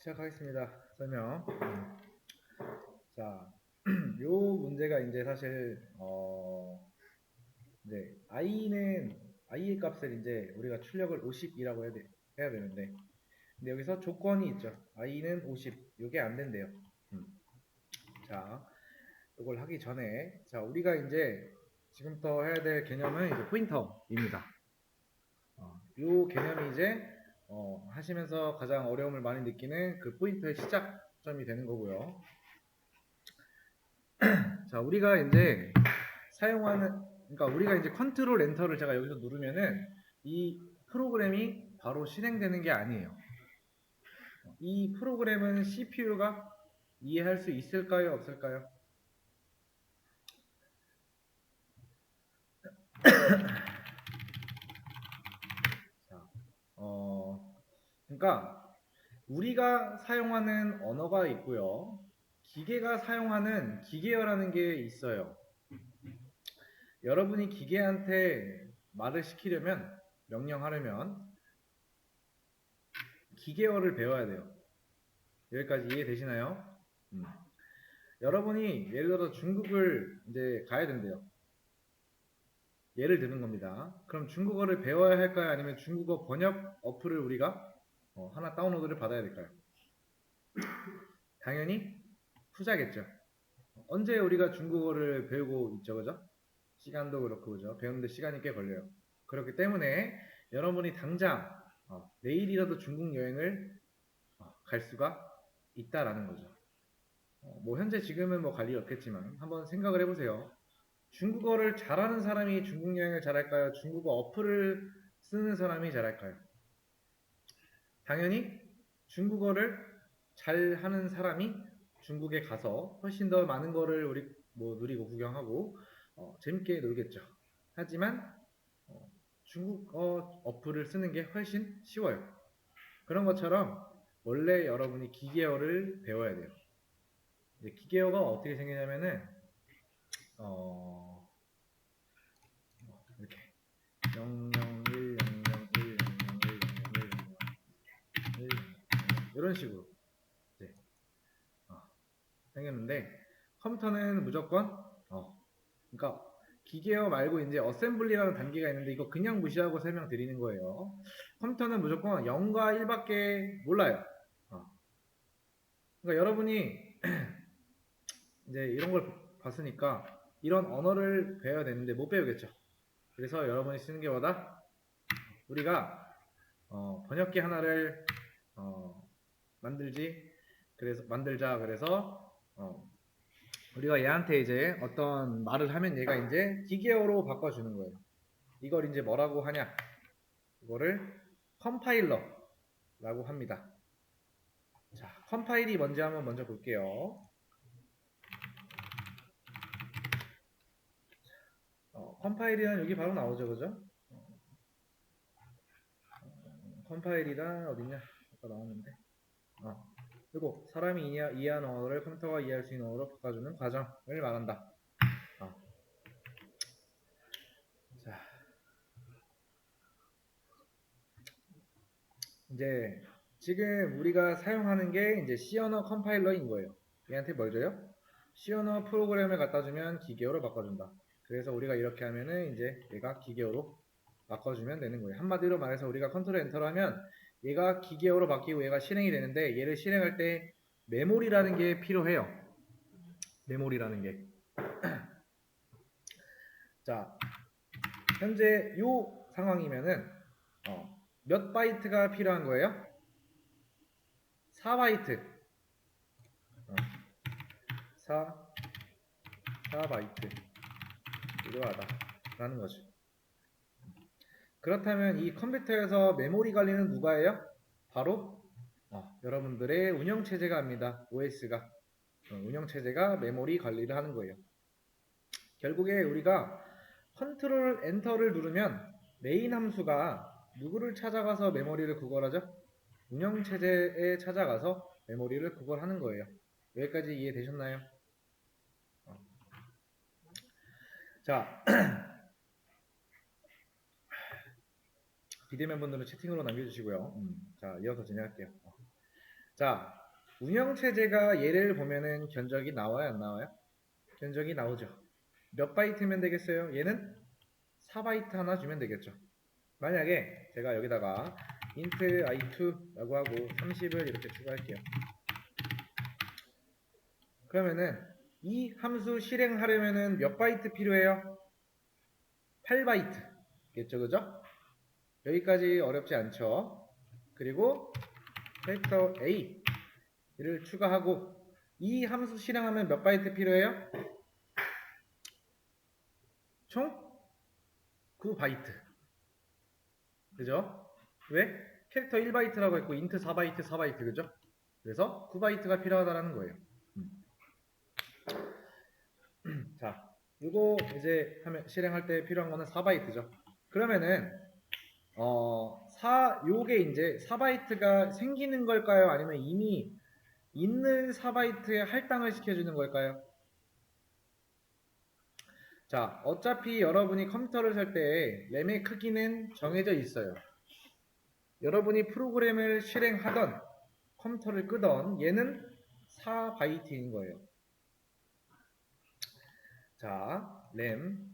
시작하겠습니다. 설명. 자, 요 문제가 이제 사실 이제 i의 값을 이제 우리가 출력을 50이라고 해야 되는데, 근데 여기서 조건이 있죠. i는 50. 요게 안 된대요. 자, 이걸 하기 전에 우리가 이제 지금부터 해야 될 개념은 이제 포인터입니다. 요 개념이 이제 하시면서 가장 어려움을 많이 느끼는 그 포인터의 시작점이 되는 거고요. 자, 우리가 이제 사용하는, 그러니까 우리가 이제 컨트롤 엔터를 제가 여기서 누르면은 이 프로그램이 바로 실행되는 게 아니에요. 이 프로그램은 CPU가 이해할 수 있을까요? 없을까요? 자, 그러니까 우리가 사용하는 언어가 있고요. 기계가 사용하는 기계어라는 게 있어요. 여러분이 기계한테 말을 시키려면, 명령하려면 기계어를 배워야 돼요. 여기까지 이해되시나요? 여러분이 예를 들어서 중국을 이제 가야 된대요. 예를 드는 겁니다. 그럼 중국어를 배워야 할까요? 아니면 중국어 번역 어플을 우리가 하나 다운로드를 받아야 될까요? 당연히 후자겠죠. 언제 우리가 중국어를 배우고 있죠, 그죠? 시간도 그렇고, 그죠? 배우는데 시간이 꽤 걸려요. 그렇기 때문에 여러분이 당장 내일이라도 중국 여행을 갈 수가 있다라는 거죠. 뭐 현재 지금은 뭐 갈 일 없겠지만 한번 생각을 해보세요. 중국어를 잘하는 사람이 중국 여행을 잘할까요? 중국어 어플을 쓰는 사람이 잘할까요? 당연히 중국어를 잘하는 사람이 중국에 가서 훨씬 더 많은 거를 우리 뭐 누리고 구경하고 재밌게 놀겠죠. 하지만 중국어 어플을 쓰는 게 훨씬 쉬워요. 그런 것처럼 원래 여러분이 기계어를 배워야 돼요. 이제 기계어가 어떻게 생기냐면은 이렇게 001 이런 식으로 이제 생겼는데, 컴퓨터는 무조건 그러니까 기계어 말고 이제 어셈블리라는 단계가 있는데 이거 그냥 무시하고 설명드리는 거예요. 컴퓨터는 무조건 0과 1밖에 몰라요. 그러니까 여러분이 이제 이런 걸 봤으니까 이런 언어를 배워야 되는데 못 배우겠죠. 그래서 여러분이 쓰는 게 뭐다? 우리가 번역기 하나를 만들자. 그래서 우리가 얘한테 이제 어떤 말을 하면 얘가 이제 기계어로 바꿔주는 거예요. 이걸 이제 뭐라고 하냐? 이거를 컴파일러라고 합니다. 자, 컴파일이 뭔지 한번 먼저 볼게요. 컴파일이란 여기 바로 나오죠, 그죠? 컴파일이란 어딨냐? 아까 나왔는데. 그리고 사람이 이해하는 언어를 컴퓨터가 이해할 수 있는 언어로 바꿔주는 과정을 말한다. 자, 이제 지금 우리가 사용하는 게 이제 C 언어 컴파일러인 거예요. 얘한테 뭘 줘요? C 언어 프로그램을 갖다 주면 기계어로 바꿔준다. 그래서 우리가 이렇게 하면은 이제 얘가 기계어로 바꿔주면 되는 거예요. 한마디로 말해서 우리가 컨트롤 엔터를 하면 얘가 기계어로 바뀌고 얘가 실행이 되는데, 얘를 실행할 때 메모리라는 게 필요해요. 메모리라는 게. 자, 현재 요 상황이면은 몇 바이트가 필요한 거예요? 4바이트. 4바이트 필요하다라는 거죠. 그렇다면 이 컴퓨터에서 메모리 관리는 누가 해요? 바로 여러분들의 운영체제가 합니다. OS가. 운영체제가 메모리 관리를 하는 거예요. 결국에 우리가 컨트롤 엔터를 누르면 메인 함수가 누구를 찾아가서 메모리를 구걸하죠? 운영체제에 찾아가서 메모리를 구걸하는 거예요. 여기까지 이해되셨나요? 자, 비대면 분들은 채팅으로 남겨주시고요. 자, 이어서 진행할게요. 자, 운영체제가 얘를 보면은 견적이 나와요, 안 나와요? 견적이 나오죠. 몇 바이트면 되겠어요? 얘는 4바이트 하나 주면 되겠죠. 만약에 제가 여기다가 int i2라고 하고 30을 이렇게 추가할게요. 그러면은 이 함수 실행하려면은 몇 바이트 필요해요? 8바이트 겠죠, 그죠? 여기까지 어렵지 않죠? 그리고 캐릭터 A를 추가하고 이 함수 실행하면 몇 바이트 필요해요? 총 9바이트. 그죠? 왜? 캐릭터 1바이트라고 했고 인트 4바이트 4바이트 그죠? 그래서 9바이트가 필요하다라는 거예요. 자, 이거 이제 실행할 때 필요한 거는 4바이트죠. 그러면은 요게 이제 4바이트가 생기는 걸까요? 아니면 이미 있는 4바이트에 할당을 시켜주는 걸까요? 자, 어차피 여러분이 컴퓨터를 살 때 램의 크기는 정해져 있어요. 여러분이 프로그램을 실행하던 컴퓨터를 끄던 얘는 4바이트인 거예요. 자, 램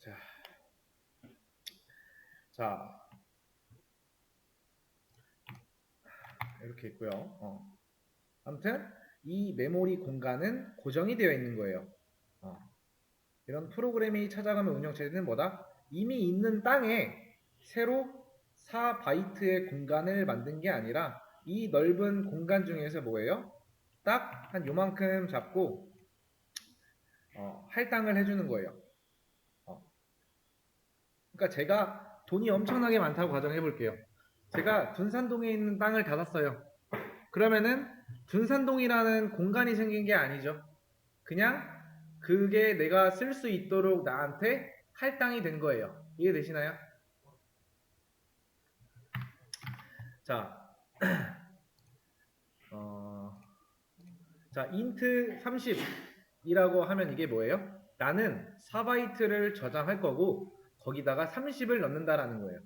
자, 자 이렇게 있고요. 아무튼 이 메모리 공간은 고정이 되어 있는 거예요. 이런 프로그램이 찾아가는 운영체제는 뭐다? 이미 있는 땅에 새로 4바이트의 공간을 만든 게 아니라 이 넓은 공간 중에서 뭐예요? 딱 한 요만큼 잡고 할당을 해주는 거예요. 그러니까 제가 돈이 엄청나게 많다고 가정해 볼게요. 제가 둔산동에 있는 땅을 다 샀어요. 그러면은 둔산동이라는 공간이 생긴 게 아니죠. 그냥 그게 내가 쓸 수 있도록 나한테 할당이 된 거예요. 이해되시나요? 자, 자, int 30이라고 하면 이게 뭐예요? 나는 4바이트를 저장할 거고 거기다가 30을 넣는다라는 거예요.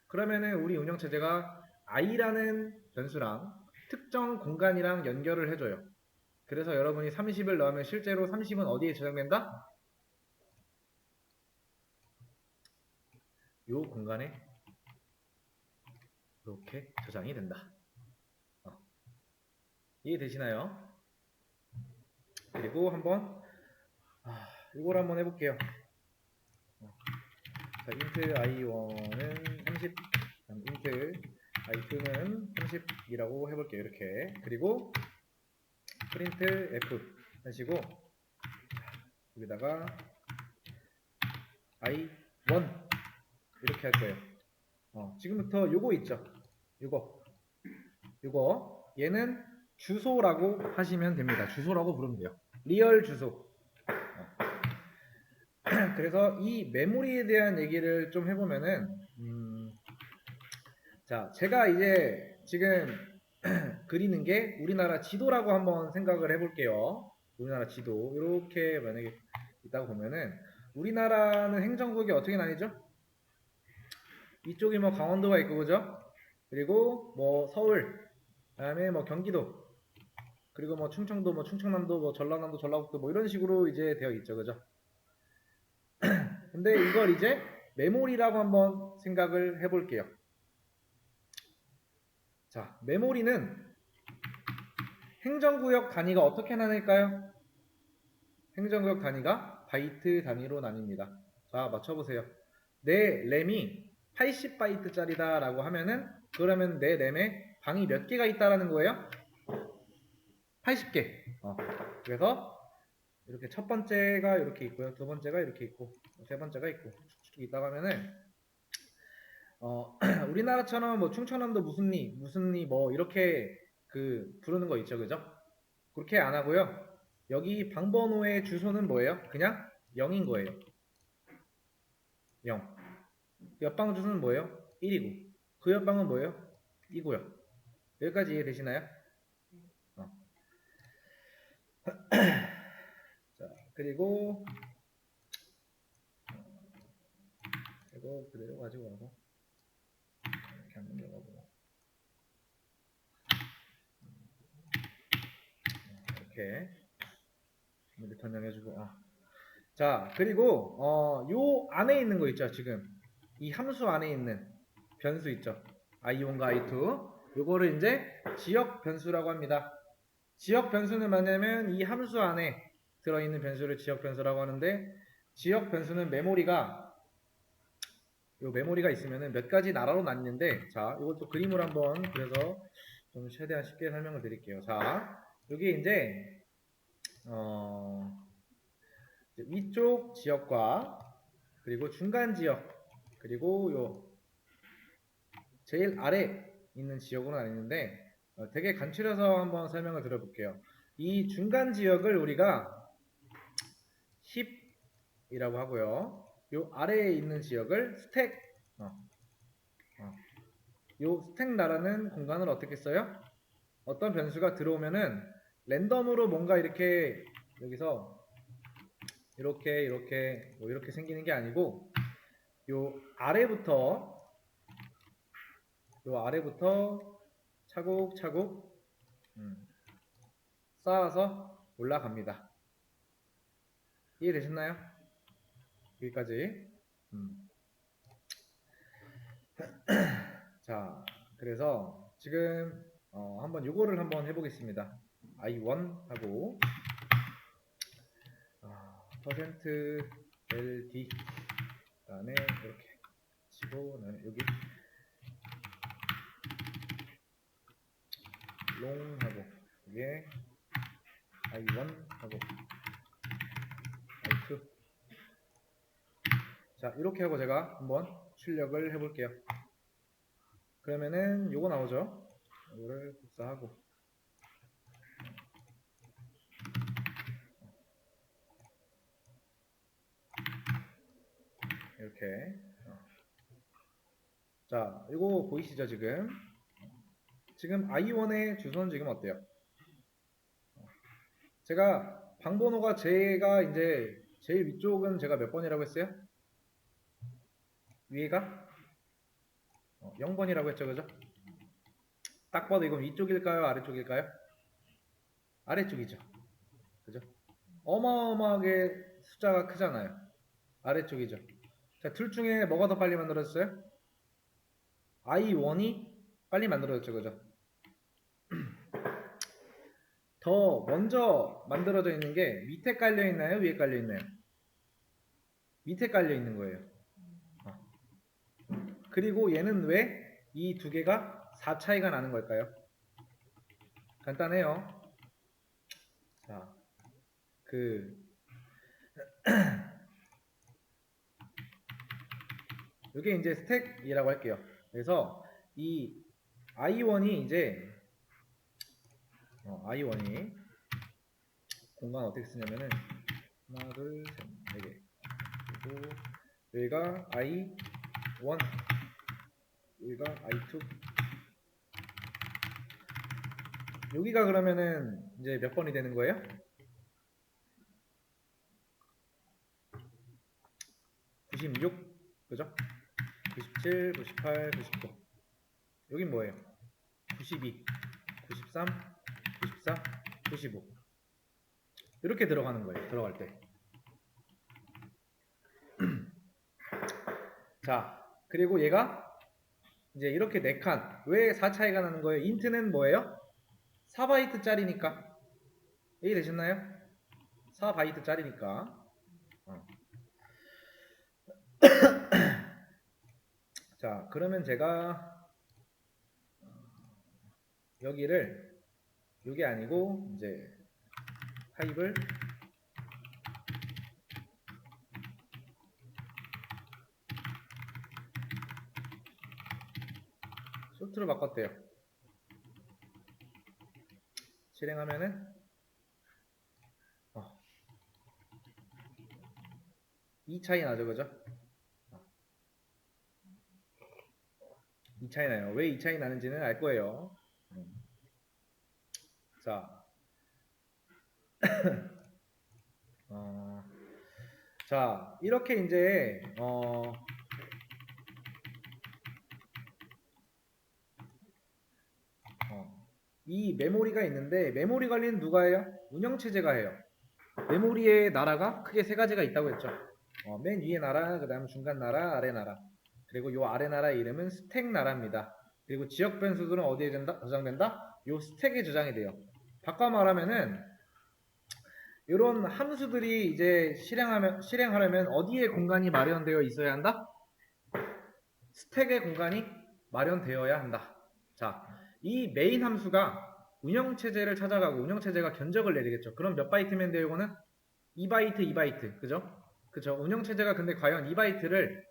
그러면은 우리 운영체제가 i라는 변수랑 특정 공간이랑 연결을 해줘요. 그래서 여러분이 30을 넣으면 실제로 30은 어디에 저장된다? 이 공간에 이렇게 저장이 된다. 이해되시나요? 그리고 한번 이걸 한번 해볼게요. 자, int i1은 30, int i2는 30이라고 해볼게요. 이렇게. 그리고 print f 하시고 여기다가 i1 이렇게 할 거예요. 지금부터 요거 있죠. 요거 얘는 주소라고 하시면 됩니다. 주소라고 부르면 돼요. 리얼 주소. 그래서 이 메모리에 대한 얘기를 좀 해보면은 자, 제가 이제 지금 그리는 게 우리나라 지도라고 한번 생각을 해볼게요. 우리나라 지도 이렇게 만약에 있다고 보면은 우리나라는 행정국이 어떻게 나뉘죠? 이쪽이 뭐 강원도가 있고 그죠? 그리고 뭐 서울, 그다음에 뭐 경기도, 그리고 뭐 충청도, 뭐 충청남도, 뭐 전라남도, 전라북도 뭐 이런 식으로 이제 되어 있죠, 그죠? 근데 이걸 이제 메모리라고 한번 생각을 해볼게요. 자, 메모리는 행정구역 단위가 어떻게 나뉠까요? 행정구역 단위가 바이트 단위로 나뉩니다. 자, 맞춰보세요. 내 램이 80바이트짜리다 라고 하면은 그러면 내 램에 방이 몇 개가 있다라는 거예요? 80개. 그래서 이렇게 첫 번째가 이렇게 있고요. 두 번째가 이렇게 있고 세 번째가 있고 쭉쭉 있다가 하면은 우리나라처럼 뭐 충청남도 무슨 리 뭐 이렇게 그 부르는 거 있죠, 그죠? 그렇게 안 하고요. 여기 방번호의 주소는 뭐예요? 그냥 0인 거예요. 0. 옆방 주소는 뭐예요? 1이고. 그 옆방은 뭐예요? 2고요. 여기까지 이해되시나요? 자, 그리고 이거 그대로 가지고 가고 이렇게 변형해주고. 자, 그리고 요 안에 있는 거 있죠. 지금 이 함수 안에 있는 변수 있죠. i1과 i2. 요거를 이제 지역 변수라고 합니다. 지역 변수는 뭐냐면 이 함수 안에 들어있는 변수를 지역 변수라고 하는데, 지역 변수는 메모리가 있으면은 몇 가지 나라로 나뉘는데, 자, 이것도 그림으로 한번 그래서 좀 최대한 쉽게 설명을 드릴게요. 자, 여기 이제 위쪽 지역과 그리고 중간 지역 그리고 요 제일 아래 있는 지역으로 나뉘는데, 되게 간추려서 한번 설명을 드려볼게요. 이 중간 지역을 우리가 힙이라고 하고요. 요 아래에 있는 지역을 스택. 요 스택 나라는 공간을 어떻게 써요? 어떤 변수가 들어오면은 랜덤으로 뭔가 이렇게 여기서 이렇게 뭐 이렇게 생기는 게 아니고, 요 아래부터 차곡차곡 쌓아서 올라갑니다. 이해되셨나요? 여기까지. 자, 그래서 지금 한번 요거를 한번 해보겠습니다. i1 하고 %ld 그다음에 이렇게 치고 여기 롱 하고 이게 i1 하고 i2. 자, 이렇게 하고 제가 한번 출력을 해볼게요. 그러면은 요거 나오죠. 이거를 복사하고 이렇게. 자, 이거 보이시죠? 지금 i1의 주소는 지금 어때요? 제가 방번호가 제가 이제 제일 위쪽은 제가 몇 번이라고 했어요? 위에가 0번이라고 했죠, 그죠? 딱 봐도 이건 위쪽일까요, 아래쪽일까요? 아래쪽이죠, 그죠? 어마어마하게 숫자가 크잖아요. 아래쪽이죠. 자, 둘 중에 뭐가 더 빨리 만들어졌어요? i1이 빨리 만들어졌죠, 그죠? 더 먼저 만들어져 있는 게 밑에 깔려 있나요, 위에 깔려 있나요? 밑에 깔려 있는 거예요. 그리고 얘는 왜 이 두 개가 4 차이가 나는 걸까요? 간단해요. 자, 이게 이제 스택이라고 할게요. 그래서 이 i1이 이제 i1이 공간 어떻게 쓰냐면은 하나, 둘, 셋, 네 개. 그리고 여기가 i1, 여기가 i2. 여기가 그러면은 이제 몇 번이 되는 거예요? 96, 그죠? 97, 98, 99. 여긴 뭐예요? 92, 93, 94, 95. 이렇게 들어가는 거예요. 들어갈 때. 자, 그리고 얘가 이제 이렇게 4칸. 왜 4 차이가 나는 거예요? 인트는 뭐예요? 4바이트 짜리니까. 이해되셨나요? 4바이트 짜리니까. 자, 그러면 제가 여기를 이게 아니고 이제 타입을 쇼트로 바꿨대요. 실행하면은 이 차이 나죠, 그죠? 이 차이 나요. 왜 이 차이 나는지는 알 거예요. 자, 자, 이렇게 이제 이 메모리가 있는데 메모리 관리는 누가 해요? 운영체제가 해요. 메모리의 나라가 크게 세 가지가 있다고 했죠. 맨 위에 나라, 그 다음 중간 나라, 아래 나라. 그리고 요 아래 나라의 이름은 스택 나라입니다. 그리고 지역 변수들은 어디에 저장된다? 요 스택에 저장이 돼요. 바꿔 말하면은 이런 함수들이 이제 실행하려면 어디에 공간이 마련되어 있어야 한다? 스택의 공간이 마련되어야 한다. 자, 이 메인 함수가 운영체제를 찾아가고 운영체제가 견적을 내리겠죠. 그럼 몇 바이트면 돼요, 이거는? 2바이트, 2바이트. 그죠? 그죠? 운영체제가 근데 과연 2바이트를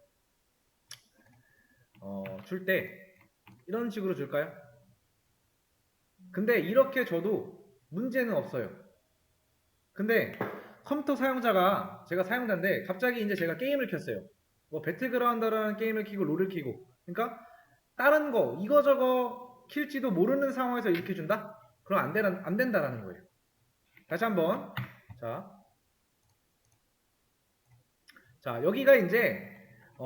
줄 때 이런 식으로 줄까요? 근데 이렇게 줘도 문제는 없어요. 근데 컴퓨터 사용자가 제가 사용자인데 갑자기 이제 제가 게임을 켰어요. 뭐 배틀그라운드라는 게임을 키고 롤을 키고 그러니까 다른 거 이거저거 킬지도 모르는 상황에서 이렇게 준다? 그럼 안 된다라는 거예요. 다시 한번 자 여기가 이제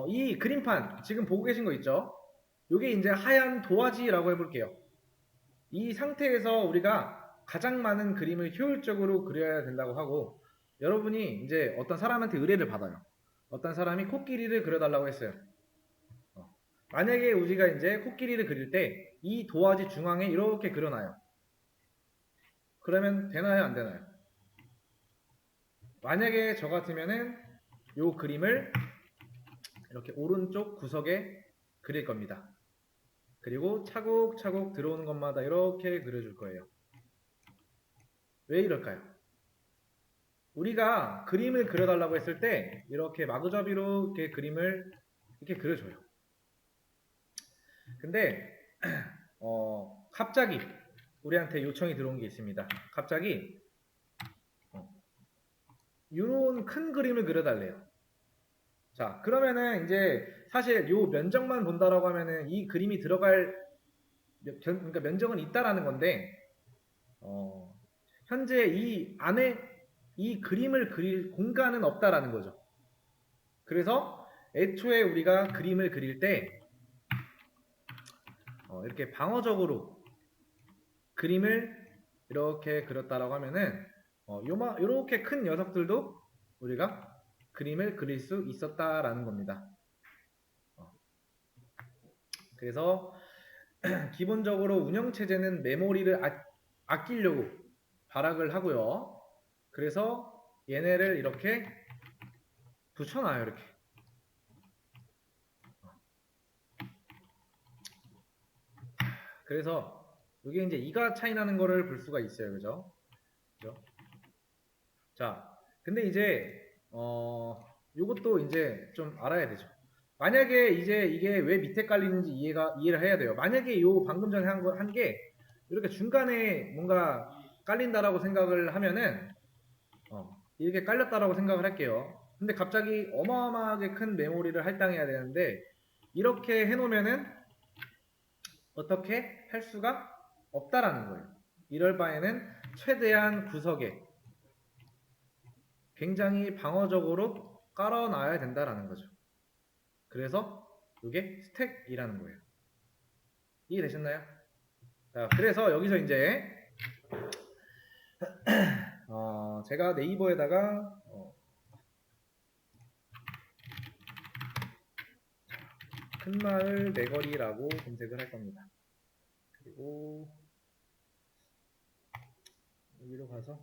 이 그림판 지금 보고 계신 거 있죠? 이게 이제 하얀 도화지라고 해볼게요. 이 상태에서 우리가 가장 많은 그림을 효율적으로 그려야 된다고 하고 여러분이 이제 어떤 사람한테 의뢰를 받아요. 어떤 사람이 코끼리를 그려달라고 했어요. 만약에 우리가 이제 코끼리를 그릴 때 이 도화지 중앙에 이렇게 그려놔요. 그러면 되나요? 안 되나요? 만약에 저 같으면은 이 그림을 이렇게 오른쪽 구석에 그릴 겁니다. 그리고 차곡차곡 들어오는 것마다 이렇게 그려줄 거예요. 왜 이럴까요? 우리가 그림을 그려달라고 했을 때 이렇게 마구잡이로 이렇게 그림을 이렇게 그려줘요. 근데 갑자기 우리한테 요청이 들어온 게 있습니다. 갑자기 이런 큰 그림을 그려달래요. 자, 그러면은 이제 사실 요 면적만 본다라고 하면은 이 그림이 들어갈 그러니까 면적은 있다라는 건데 현재 이 안에 이 그림을 그릴 공간은 없다라는 거죠. 그래서 애초에 우리가 그림을 그릴 때 이렇게 방어적으로 그림을 이렇게 그렸다라고 하면은 요렇게 큰 녀석들도 우리가 그림을 그릴 수 있었다라는 겁니다. 그래서 기본적으로 운영체제는 메모리를 아끼려고 발악을 하고요. 그래서 얘네를 이렇게 붙여놔요. 이렇게. 그래서 이게 이제 이가 차이 나는 거를 볼 수가 있어요. 그죠? 자, 근데 이제 요것도 이제 좀 알아야 되죠. 만약에 이제 이게 왜 밑에 깔리는지 이해를 해야 돼요. 만약에 요 방금 전에 한 게 이렇게 중간에 뭔가 깔린다라고 생각을 하면은 이렇게 깔렸다라고 생각을 할게요. 근데 갑자기 어마어마하게 큰 메모리를 할당해야 되는데 이렇게 해놓으면은 어떻게 할 수가 없다라는 거예요. 이럴 바에는 최대한 구석에 굉장히 방어적으로 깔아놔야 된다라는 거죠. 그래서 이게 스택이라는 거예요. 이해되셨나요? 자, 그래서 여기서 이제 제가 네이버에다가 큰마을 내거리라고 검색을 할 겁니다. 그리고 여기로 가서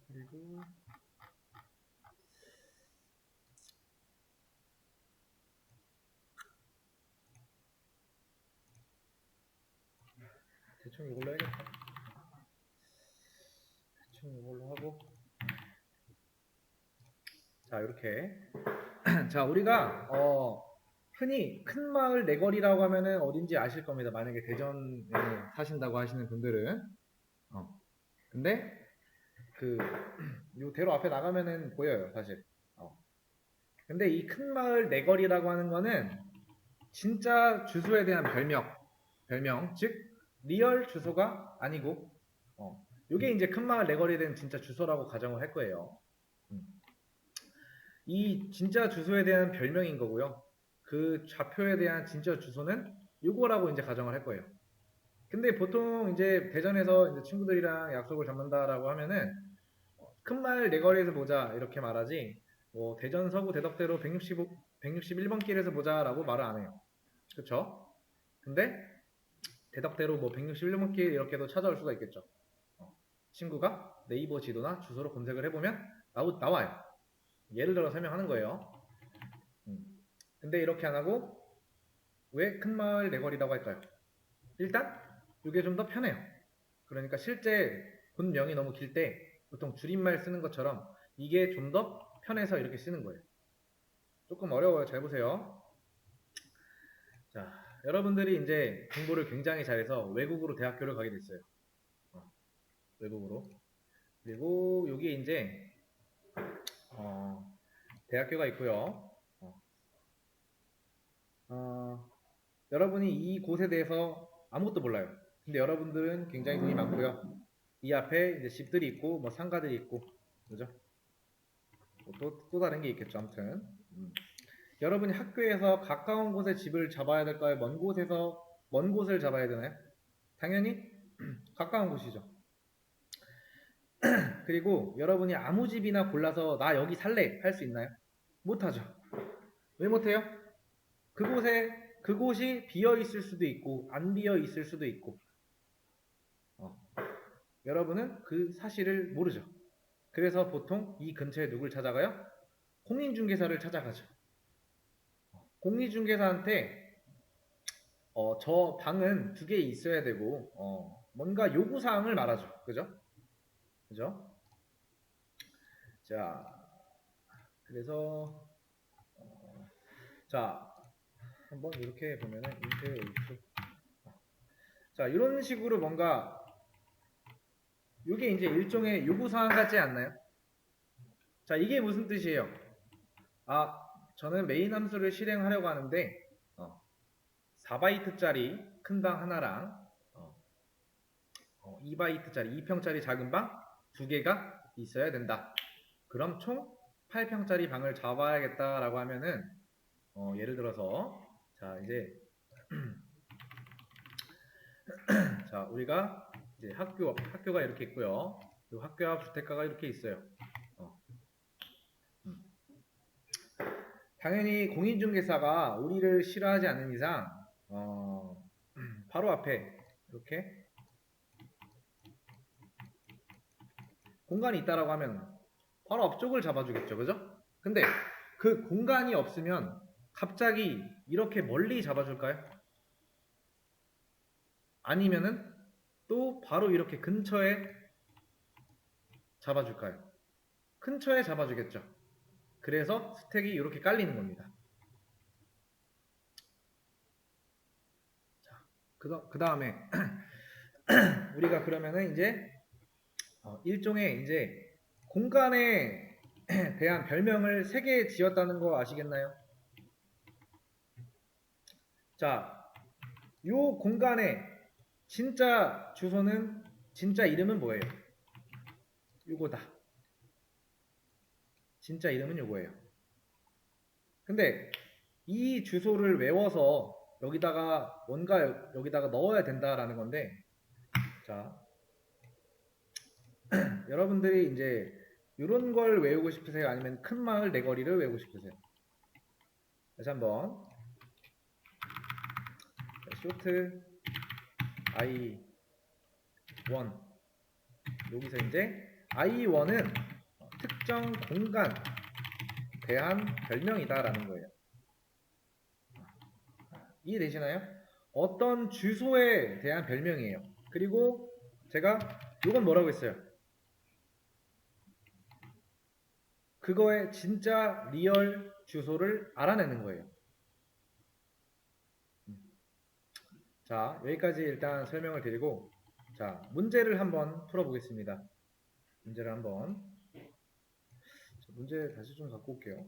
그리고 대충 이걸로 해야겠다. 대충 이걸로 하고 자 이렇게 자 우리가 흔히 큰마을 내거리라고 하면은 어딘지 아실 겁니다. 만약에 대전에 사신다고 하시는 분들은 근데 요 대로 앞에 나가면은 보여요 사실. 근데 이 큰마을 내거리라고 하는 거는 진짜 주소에 대한 별명 즉 리얼 주소가 아니고 요게 이제 큰마을 내거리에 대한 진짜 주소라고 가정을 할 거예요. 음. 이 진짜 주소에 대한 별명인 거고요. 그 좌표에 대한 진짜 주소는 요거라고 이제 가정을 할 거예요. 근데 보통 이제 대전에서 이제 친구들이랑 약속을 잡는다라고 하면은 큰 말 내거리에서 보자 이렇게 말하지 뭐 대전 서구 대덕대로 161번 길에서 보자라고 말을 안 해요. 그쵸? 근데 대덕대로 뭐 161번 길 이렇게도 찾아올 수가 있겠죠. 친구가 네이버 지도나 주소로 검색을 해보면 나와요. 예를 들어 설명하는 거예요. 근데 이렇게 안 하고 왜 큰마을 내거리라고 할까요? 일단 이게 좀 더 편해요. 그러니까 실제 본명이 너무 길 때 보통 줄임말 쓰는 것처럼 이게 좀 더 편해서 이렇게 쓰는 거예요. 조금 어려워요. 잘 보세요. 자, 여러분들이 이제 공부를 굉장히 잘해서 외국으로 대학교를 가게 됐어요. 외국으로. 그리고 여기에 이제 대학교가 있고요. 여러분이 이 곳에 대해서 아무것도 몰라요. 근데 여러분들은 굉장히 돈이 많고요. 이 앞에 이제 집들이 있고 뭐 상가들이 있고 그죠? 또 다른 게 있겠죠. 아무튼 여러분이 학교에서 가까운 곳에 집을 잡아야 될까요? 먼 곳을 잡아야 되나요? 당연히 가까운 곳이죠. 그리고 여러분이 아무 집이나 골라서 나 여기 살래 할 수 있나요? 못하죠. 왜 못해요? 그곳이 비어 있을 수도 있고 안 비어 있을 수도 있고 여러분은 그 사실을 모르죠. 그래서 보통 이 근처에 누굴 찾아가요? 공인중개사를 찾아가죠. 공인중개사한테 저 방은 2개 있어야 되고 뭔가 요구사항을 말하죠. 그죠? 그죠? 자, 그래서 자 한번 이렇게 보면은 자 이런 식으로 뭔가 이게 이제 일종의 요구사항 같지 않나요? 자 이게 무슨 뜻이에요? 아 저는 메인 함수를 실행하려고 하는데 4바이트짜리 큰 방 하나랑 2바이트짜리 2평짜리 작은 방 2개가 있어야 된다. 그럼 총 8평짜리 방을 잡아야겠다라고 하면은 예를 들어서 자 이제 자 우리가 이제 학교가 이렇게 있고요. 그리고 학교 앞 주택가가 이렇게 있어요. 당연히 공인중개사가 우리를 싫어하지 않는 이상 바로 앞에 이렇게 공간이 있다라고 하면 바로 앞쪽을 잡아주겠죠, 그죠? 근데 그 공간이 없으면 갑자기 이렇게 멀리 잡아줄까요? 아니면은 또 바로 이렇게 근처에 잡아줄까요? 근처에 잡아주겠죠. 그래서 스택이 이렇게 깔리는 겁니다. 자, 그 다음에 우리가 그러면은 이제 일종의 이제 공간에 대한 별명을 3개 지었다는 거 아시겠나요? 자, 요 공간의 진짜 주소는 진짜 이름은 뭐예요? 요거다. 진짜 이름은 요거예요. 근데 이 주소를 외워서 여기다가 뭔가 여기다가 넣어야 된다라는 건데 자 여러분들이 이제 이런 걸 외우고 싶으세요? 아니면 큰 마을 내거리를 외우고 싶으세요? 다시 한번 쇼트 I1 여기서 이제 I1은 특정 공간 대한 별명이다라는 거예요. 이해되시나요? 어떤 주소에 대한 별명이에요. 그리고 제가 이건 뭐라고 했어요? 그거의 진짜 리얼 주소를 알아내는 거예요. 자, 여기까지 일단 설명을 드리고 자, 문제를 한번 풀어보겠습니다. 문제를 한번 자, 문제 다시 좀 갖고 올게요.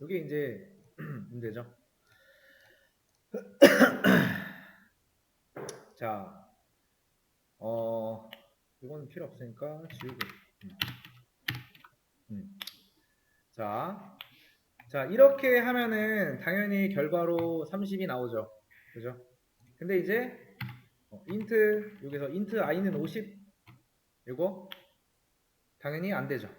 이게 이제 문제죠. 자, 이건 필요 없으니까 지우고. 자, 이렇게 하면은 당연히 결과로 30이 나오죠. 그죠? 근데 이제 인트 여기서 인트 i는 50 이거 당연히 안 되죠.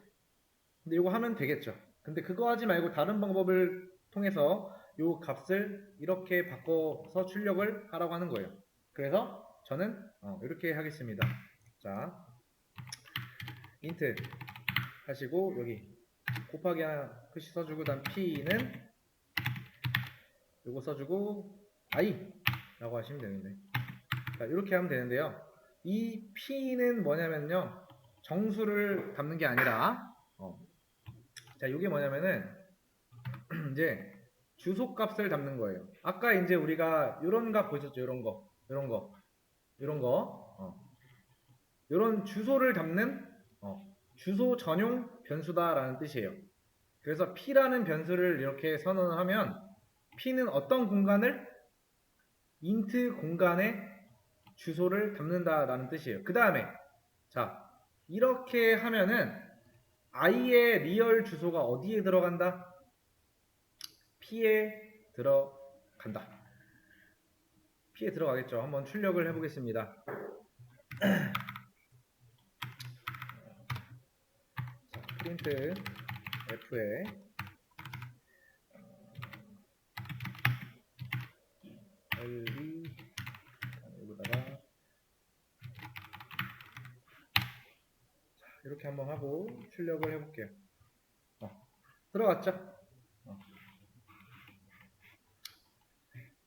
근데 이거 하면 되겠죠. 근데 그거 하지 말고 다른 방법을 통해서 요 값을 이렇게 바꿔서 출력을 하라고 하는 거예요. 그래서 저는 이렇게 하겠습니다. 자, 인트 하시고 여기 곱하기 하나 표시 써주고 다음 p는 요거 써주고 i 라고 하시면 되는데, 자, 이렇게 하면 되는데요. 이 p는 뭐냐면요, 정수를 담는 게 아니라 자, 이게 뭐냐면은 이제 주소 값을 담는 거예요. 아까 이제 우리가 이런 값 보셨죠? 이런 거, 이런 주소를 담는 주소 전용 변수다라는 뜻이에요. 그래서 p라는 변수를 이렇게 선언을 하면 p는 어떤 공간을 int 공간에 주소를 담는다라는 뜻이에요. 그 다음에 자, 이렇게 하면은 i의 리얼 주소가 어디에 들어간다? p에 들어간다. p에 들어가겠죠. 한번 출력을 해보겠습니다. 자, 프린트 f에 l2 여기다가 이렇게 한번 하고 출력을 해볼게요. 들어갔죠?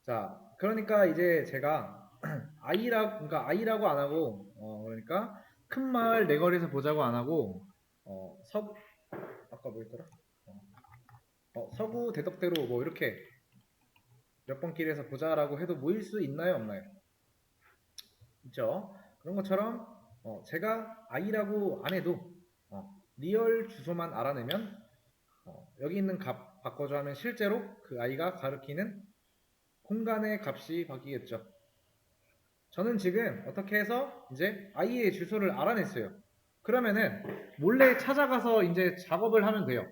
자, 그러니까 이제 제가 그러니까 i라고 안 하고 그러니까 큰 마을 내거리에서 보자고 안 하고 아까 뭐였더라? 서구 대덕대로 뭐 이렇게 몇 번 길에서 보자라고 해도 모일 수 있나요, 없나요? 있죠. 그런 것처럼 제가 i라고 안 해도 리얼 주소만 알아내면 여기 있는 값 바꿔줘 하면 실제로 그 i가 가리키는 공간의 값이 바뀌겠죠. 저는 지금 어떻게 해서 이제 i의 주소를 알아냈어요. 그러면은 몰래 찾아가서 이제 작업을 하면 돼요.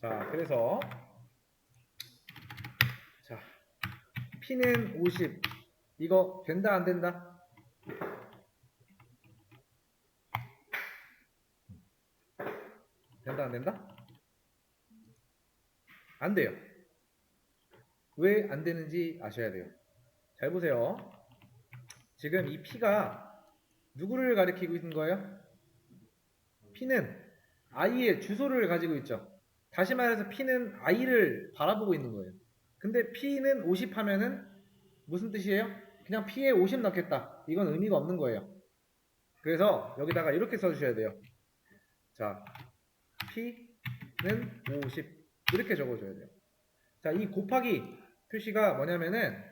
자, 그래서 자, p는 50 이거 된다 안 된다? 된다 안 된다? 안 돼요. 왜 안 되는지 아셔야 돼요. 잘 보세요. 지금 이 p가 누구를 가리키고 있는 거예요? p는 i의 주소를 가지고 있죠. 다시 말해서 p는 i를 바라보고 있는 거예요. 근데 p는 50 하면은 무슨 뜻이에요? 그냥 p에 50 넣겠다. 이건 의미가 없는 거예요. 그래서 여기다가 이렇게 써주셔야 돼요. 자, p는 50 이렇게 적어줘야 돼요. 자, 이 곱하기 표시가 뭐냐면은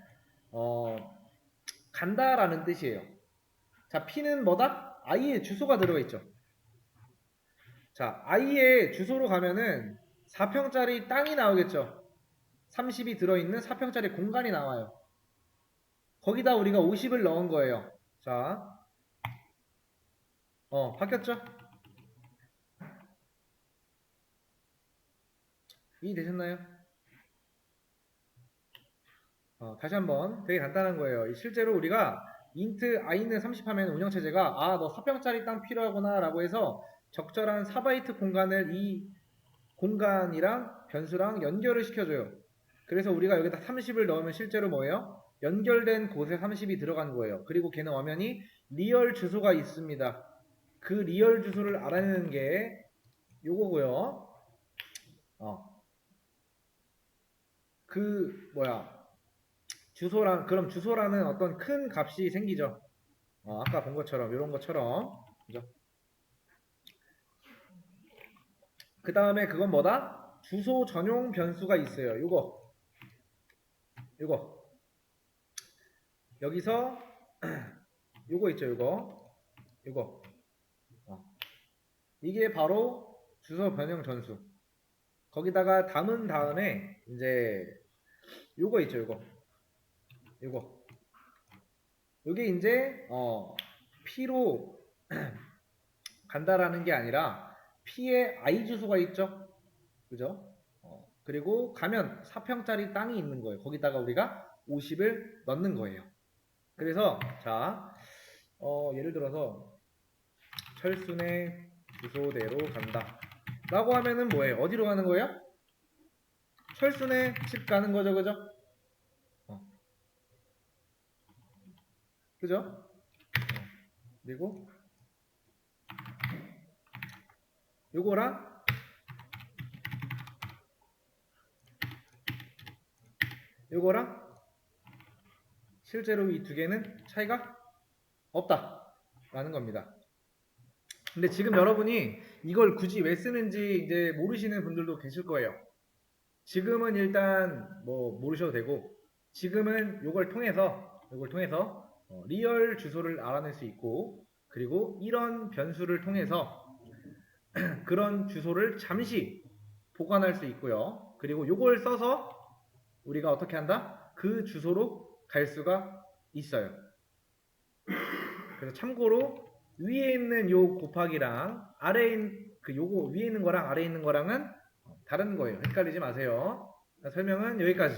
간다라는 뜻이에요. 자, p는 뭐다? i의 주소가 들어가 있죠. 자, i의 주소로 가면은 4평짜리 땅이 나오겠죠. 30이 들어있는 4평짜리 공간이 나와요. 거기다 우리가 50을 넣은 거예요. 자, 바뀌었죠? 이해되셨나요? 다시 한번 되게 간단한 거예요. 실제로 우리가 int i는 30 하면 운영체제가 너 4평짜리 땅 필요하구나 라고 해서 적절한 4바이트 공간을 이 공간이랑 변수랑 연결을 시켜줘요. 그래서 우리가 여기다 30을 넣으면 실제로 뭐예요? 연결된 곳에 30이 들어간 거예요. 그리고 걔는 엄연히 리얼 주소가 있습니다. 그 리얼 주소를 알아내는 게 요거고요. 그럼 주소라는 어떤 큰 값이 생기죠. 아까 본 것처럼 이런 것처럼, 그죠? 그 다음에 그건 뭐다? 주소 전용 변수가 있어요. 요거 여기서 요거 있죠. 요거 이게 바로 주소 변형 전수. 거기다가 담은 다음에 이제 요거 있죠, 요거. 요게 이제 P로 간다라는 게 아니라 P에 I 주소가 있죠, 그죠? 그리고 가면 4평짜리 땅이 있는 거예요. 거기다가 우리가 50을 넣는 거예요. 그래서 자, 예를 들어서 철순의 주소대로 간다 라고 하면은 뭐예요? 어디로 가는 거예요? 철순의 집 가는 거죠, 그죠? 그죠? 그리고 요거랑 요거랑 실제로 이 두 개는 차이가 없다라는 겁니다. 근데 지금 여러분이 이걸 굳이 왜 쓰는지 이제 모르시는 분들도 계실 거예요. 지금은 일단 뭐 모르셔도 되고, 지금은 요걸 통해서 리얼 주소를 알아낼 수 있고, 그리고 이런 변수를 통해서 그런 주소를 잠시 보관할 수 있고요. 그리고 요걸 써서 우리가 어떻게 한다? 그 주소로 갈 수가 있어요. 그래서 참고로 위에 있는 요 곱하기랑 아래에 있는 요거 위에 있는 거랑 아래에 있는 거랑은 다른 거예요. 헷갈리지 마세요. 설명은 여기까지.